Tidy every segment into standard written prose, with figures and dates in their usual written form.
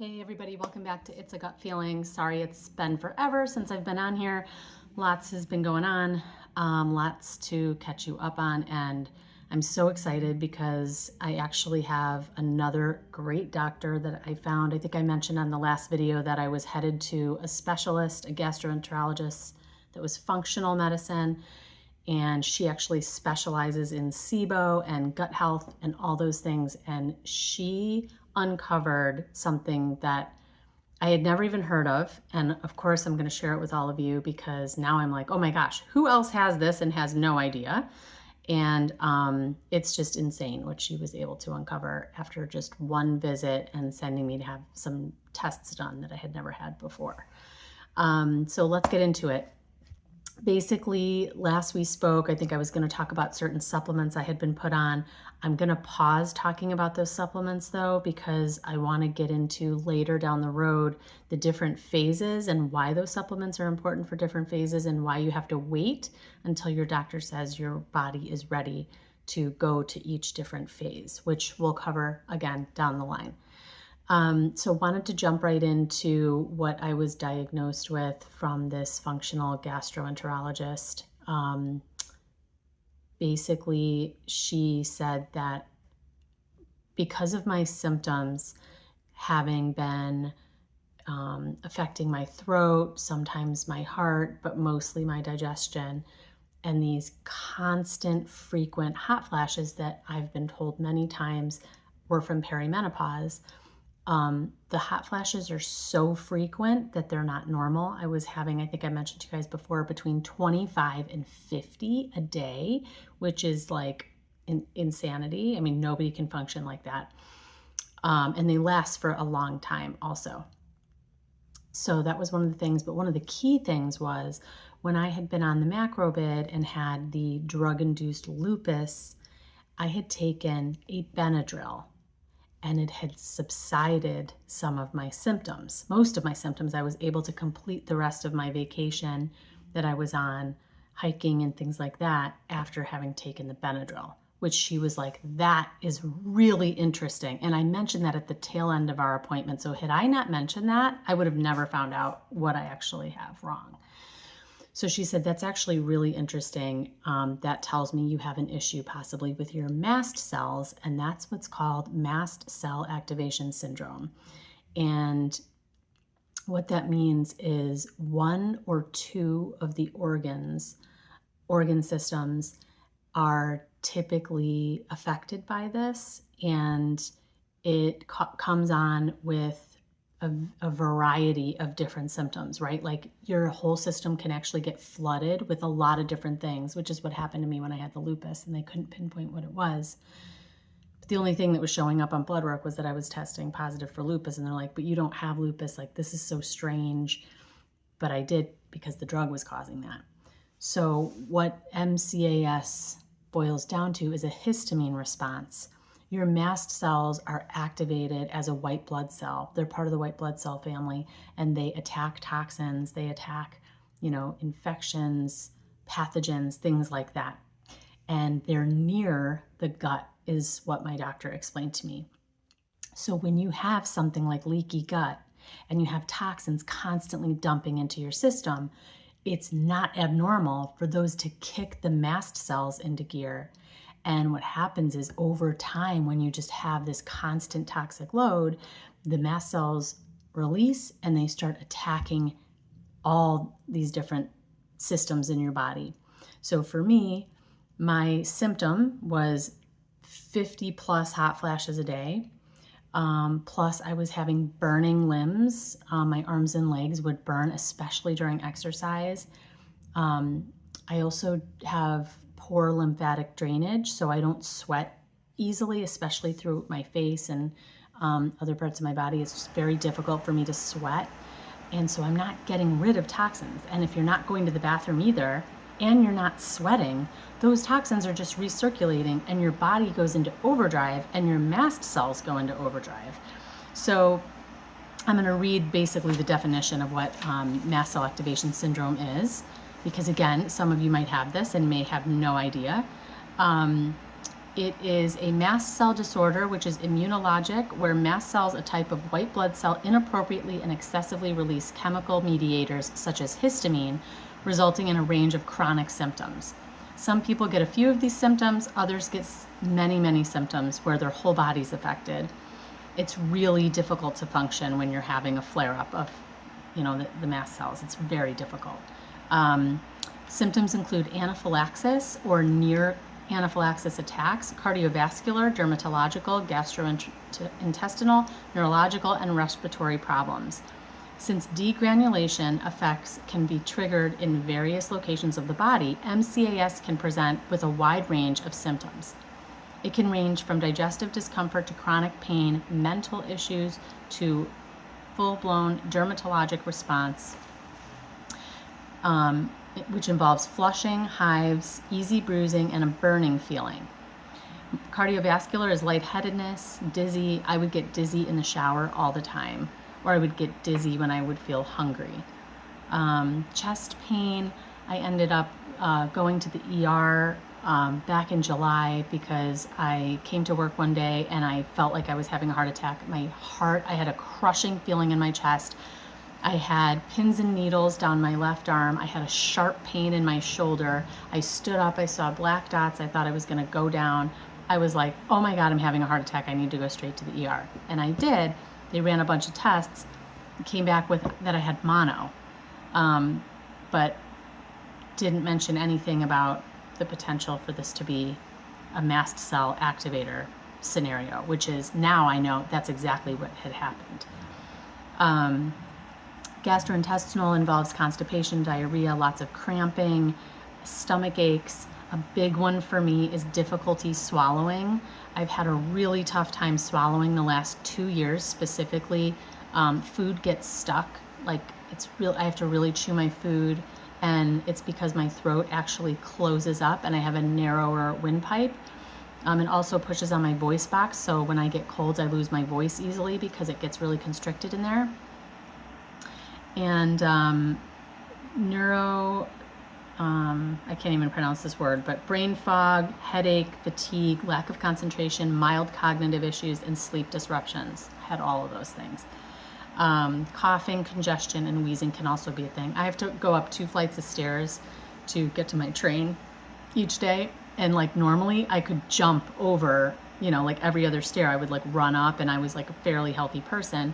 Hey everybody, welcome back to It's a Gut Feeling. Sorry it's been forever since I've been on here. Lots has been going on, lots to catch you up on, and I'm so excited because I actually have another great doctor that I found. I think I mentioned on the last video that I was headed to a specialist, a gastroenterologist that was functional medicine, and she actually specializes in SIBO and gut health and all those things, and she uncovered something that I had never even heard of. And of course, I'm going to share it with all of you because now I'm like, oh my gosh, who else has this and has no idea? And it's just insane what she was able to uncover after just one visit and sending me to have some tests done that I had never had before. So let's get into it. Basically, last we spoke, I think I was going to talk about certain supplements I had been put on. I'm going to pause talking about those supplements though, because I want to get into later down the road the different phases and why those supplements are important for different phases and why you have to wait until your doctor says your body is ready to go to each different phase, which we'll cover again down the line. So wanted to jump right into what I was diagnosed with from this functional gastroenterologist. Basically, she said that because of my symptoms having been affecting my throat, sometimes my heart, but mostly my digestion, and these constant, frequent hot flashes that I've been told many times were from perimenopause. The hot flashes are so frequent that they're not normal. I was having, I think I mentioned to you guys before, between 25 and 50 a day, which is like insanity. I mean, nobody can function like that. And they last for a long time also. So that was one of the things, but one of the key things was when I had been on the macrobid and had the drug-induced lupus, I had taken a Benadryl, and it had subsided some of my symptoms. Most of my symptoms, I was able to complete the rest of my vacation that I was on, hiking and things like that, after having taken the Benadryl, which she was like, that is really interesting. And I mentioned that at the tail end of our appointment. So had I not mentioned that, I would have never found out what I actually have wrong. So she said, that's actually really interesting. That tells me you have an issue possibly with your mast cells, and that's what's called Mast Cell Activation Syndrome. And what that means is one or two of the organ systems are typically affected by this, and it comes on with a variety of different symptoms, right? Like your whole system can actually get flooded with a lot of different things, which is what happened to me when I had the lupus, and they couldn't pinpoint what it was. But the only thing that was showing up on blood work was that I was testing positive for lupus, and they're like, but you don't have lupus, like this is so strange. But I did, because the drug was causing that. So what MCAS boils down to is a histamine response. Your mast cells are activated as a white blood cell. They're part of the white blood cell family, and they attack toxins, they attack, infections, pathogens, things like that. And they're near the gut, is what my doctor explained to me. So when you have something like leaky gut and you have toxins constantly dumping into your system, it's not abnormal for those to kick the mast cells into gear. And what happens is over time, when you just have this constant toxic load, the mast cells release and they start attacking all these different systems in your body. So for me, my symptom was 50 plus hot flashes a day. Plus I was having burning limbs. My arms and legs would burn, especially during exercise. I also have poor lymphatic drainage, so I don't sweat easily, especially through my face and other parts of my body. It's just very difficult for me to sweat, and so I'm not getting rid of toxins. And if you're not going to the bathroom either, and you're not sweating, those toxins are just recirculating, and your body goes into overdrive, and your mast cells go into overdrive. So I'm going to read basically the definition of what Mast Cell Activation Syndrome is, because again, some of you might have this and may have no idea. It is a mast cell disorder, which is immunologic, where mast cells, a type of white blood cell, inappropriately and excessively release chemical mediators such as histamine, resulting in a range of chronic symptoms. Some people get a few of these symptoms, others get many, many symptoms where their whole body's affected. It's really difficult to function when you're having a flare-up of, the mast cells. It's very difficult. Symptoms include anaphylaxis or near anaphylaxis attacks, cardiovascular, dermatological, gastrointestinal, neurological, and respiratory problems. Since degranulation effects can be triggered in various locations of the body, MCAS can present with a wide range of symptoms. It can range from digestive discomfort to chronic pain, mental issues, to full-blown dermatologic response, which involves flushing, hives, easy bruising, and a burning feeling. Cardiovascular is lightheadedness, dizzy. I would get dizzy in the shower all the time, or I would get dizzy when I would feel hungry. Chest pain, I ended up going to the ER back in July because I came to work one day and I felt like I was having a heart attack. I had a crushing feeling in my chest. I had pins and needles down my left arm. I had a sharp pain in my shoulder. I stood up, I saw black dots. I thought I was gonna go down. I was like, oh my God, I'm having a heart attack. I need to go straight to the ER. And I did. They ran a bunch of tests, came back with that I had mono, but didn't mention anything about the potential for this to be a mast cell activator scenario, which is, now I know that's exactly what had happened. Gastrointestinal involves constipation, diarrhea, lots of cramping, stomach aches. A big one for me is difficulty swallowing. I've had a really tough time swallowing the last 2 years specifically. Food gets stuck, like I have to really chew my food, and it's because my throat actually closes up and I have a narrower windpipe. It also pushes on my voice box, so when I get colds I lose my voice easily because it gets really constricted in there. And I can't even pronounce this word, but brain fog, headache, fatigue, lack of concentration, mild cognitive issues, and sleep disruptions. I had all of those things. Coughing, congestion, and wheezing can also be a thing. I have to go up 2 flights of stairs to get to my train each day. And like normally I could jump over, like every other stair. I would like run up and I was like a fairly healthy person.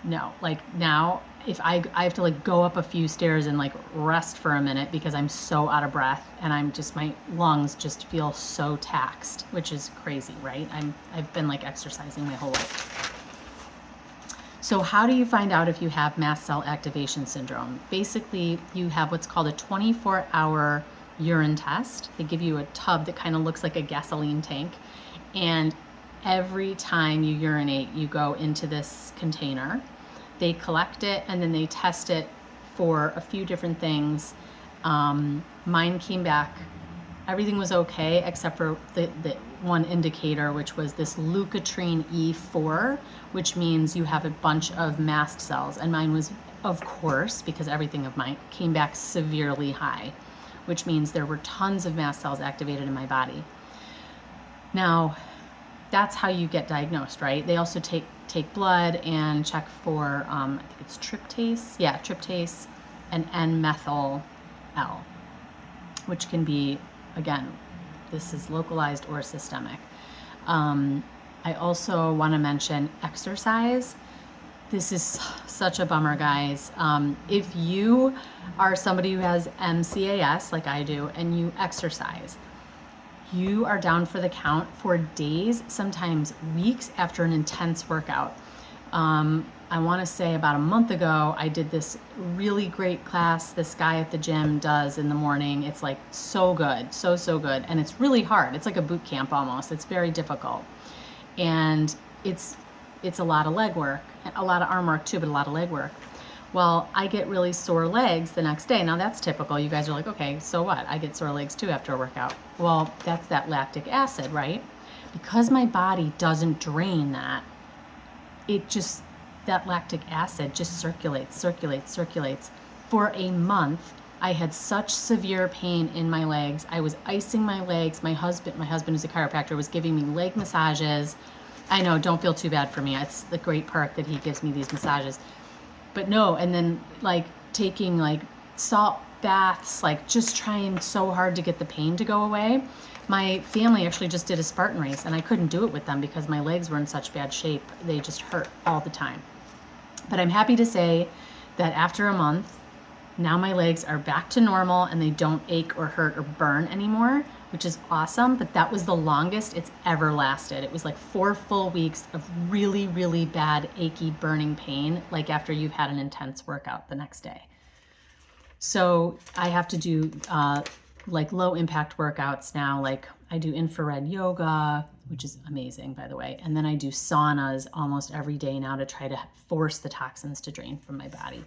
No, like now if I have to like go up a few stairs and like rest for a minute because I'm so out of breath and my lungs just feel so taxed, which is crazy, right? I've been like exercising my whole life. So how do you find out if you have mast cell activation syndrome? Basically, you have what's called a 24-hour urine test. They give you a tub that kind of looks like a gasoline tank, and every time you urinate, you go into this container. They collect it and then they test it for a few different things. Mine came back, everything was okay except for the one indicator, which was this leukotriene E4, which means you have a bunch of mast cells. And mine was, of course, because everything of mine came back severely high, which means there were tons of mast cells activated in my body. Now, that's how you get diagnosed, right? They also take blood and check for, I think it's tryptase. Yeah, tryptase and N-methyl-L, which can be, again, this is localized or systemic. I also want to mention exercise. This is such a bummer, guys. If you are somebody who has MCAS, like I do, and you exercise, you are down for the count for days, sometimes weeks after an intense workout. I want to say about a month ago, I did this really great class this guy at the gym does in the morning. It's like so good, so good. And it's really hard. It's like a boot camp almost. It's very difficult. And it's a lot of leg work, a lot of arm work too, but a lot of leg work. Well, I get really sore legs the next day. Now that's typical. You guys are like, okay, so what? I get sore legs too after a workout. Well, that's that lactic acid, right? Because my body doesn't drain that, that lactic acid just circulates for a month. I had such severe pain in my legs. I was icing my legs. My husband who's a chiropractor, was giving me leg massages. I know, don't feel too bad for me. It's the great perk that he gives me these massages. But no, and then like taking like salt baths, like just trying so hard to get the pain to go away. My family actually just did a Spartan race, and I couldn't do it with them because my legs were in such bad shape. They just hurt all the time. But I'm happy to say that after a month, now my legs are back to normal and they don't ache or hurt or burn anymore, which is awesome. But that was the longest it's ever lasted. It was like 4 full weeks of really, really bad, achy, burning pain, like after you've had an intense workout the next day. So I have to do like low impact workouts now. Like I do infrared yoga, which is amazing, by the way. And then I do saunas almost every day now to try to force the toxins to drain from my body.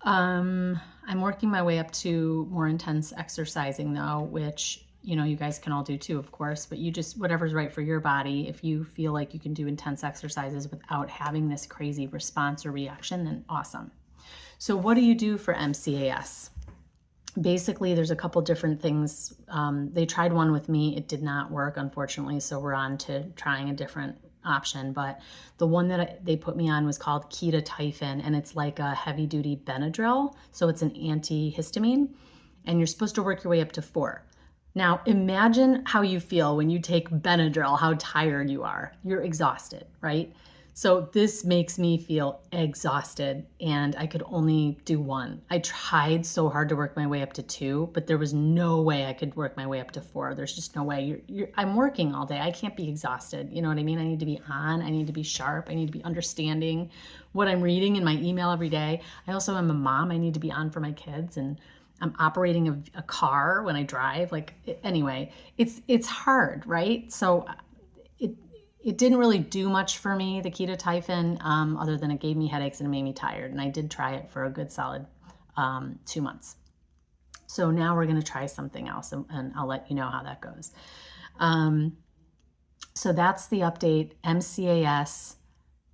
I'm working my way up to more intense exercising though, which, you know, you guys can all do too, of course, but you just, whatever's right for your body. If you feel like you can do intense exercises without having this crazy response or reaction, then awesome. So what do you do for MCAS? Basically, there's a couple different things. They tried one with me. It did not work, unfortunately, so we're on to trying a different option. But the one that they put me on was called ketotifen, and it's like a heavy-duty Benadryl. So it's an antihistamine, and you're supposed to work your way up to 4. Now, imagine how you feel when you take Benadryl, how tired you are. You're exhausted, right? So this makes me feel exhausted, and I could only do 1. I tried so hard to work my way up to 2, but there was no way I could work my way up to 4. There's just no way. I'm working all day. I can't be exhausted. You know what I mean? I need to be on. I need to be sharp. I need to be understanding what I'm reading in my email every day. I also am a mom. I need to be on for my kids, and I'm operating a car when I drive. Anyway, it's hard, right? So it didn't really do much for me, the ketotifen, other than it gave me headaches and it made me tired. And I did try it for a good solid 2 months. So now we're going to try something else, and I'll let you know how that goes. So that's the update. MCAS,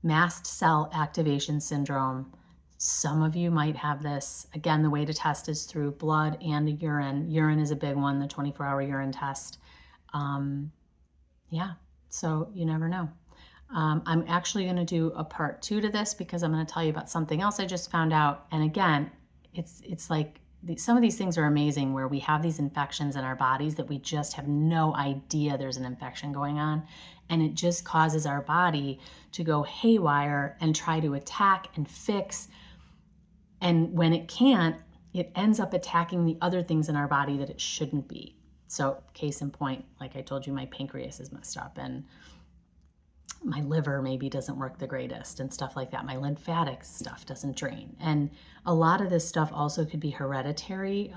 Mast Cell Activation Syndrome. Some of you might have this. Again, the way to test is through blood and urine. Urine is a big one, the 24-hour urine test. Yeah. So you never know. I'm actually going to do a part 2 to this because I'm going to tell you about something else I just found out. And again, it's like some of these things are amazing where we have these infections in our bodies that we just have no idea there's an infection going on. And it just causes our body to go haywire and try to attack and fix. And when it can't, it ends up attacking the other things in our body that it shouldn't be. So case in point, like I told you, my pancreas is messed up and my liver maybe doesn't work the greatest and stuff like that. My lymphatic stuff doesn't drain. And a lot of this stuff also could be hereditary.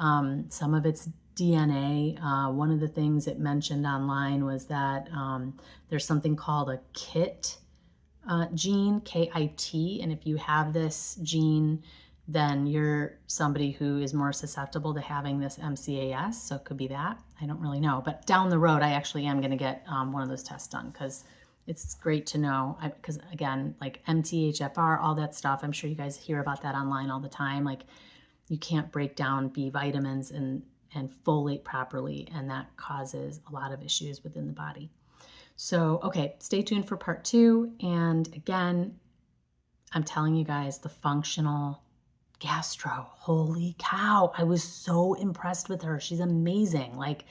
Some of it's DNA. One of the things it mentioned online was that there's something called a KIT gene, K-I-T. And if you have this gene, then you're somebody who is more susceptible to having this MCAS. So it could be that. I don't really know. But down the road, I actually am going to get one of those tests done because it's great to know. Because again, like MTHFR, all that stuff, I'm sure you guys hear about that online all the time. Like you can't break down B vitamins and folate properly, and that causes a lot of issues within the body. So, okay, stay tuned for part 2. And again, I'm telling you guys, the functional gastro, holy cow, I was so impressed with her. She's amazing. Like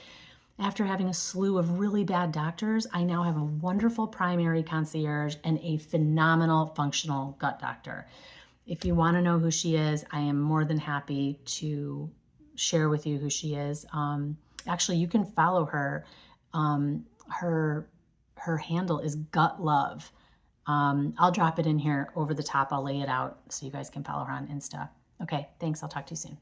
after having a slew of really bad doctors, I now have a wonderful primary concierge and a phenomenal functional gut doctor. If you want to know who she is, I am more than happy to share with you who she is. Actually, you can follow her. Her handle is Gut Love. I'll drop it in here over the top. I'll lay it out so you guys can follow her on Insta. Okay, thanks. I'll talk to you soon.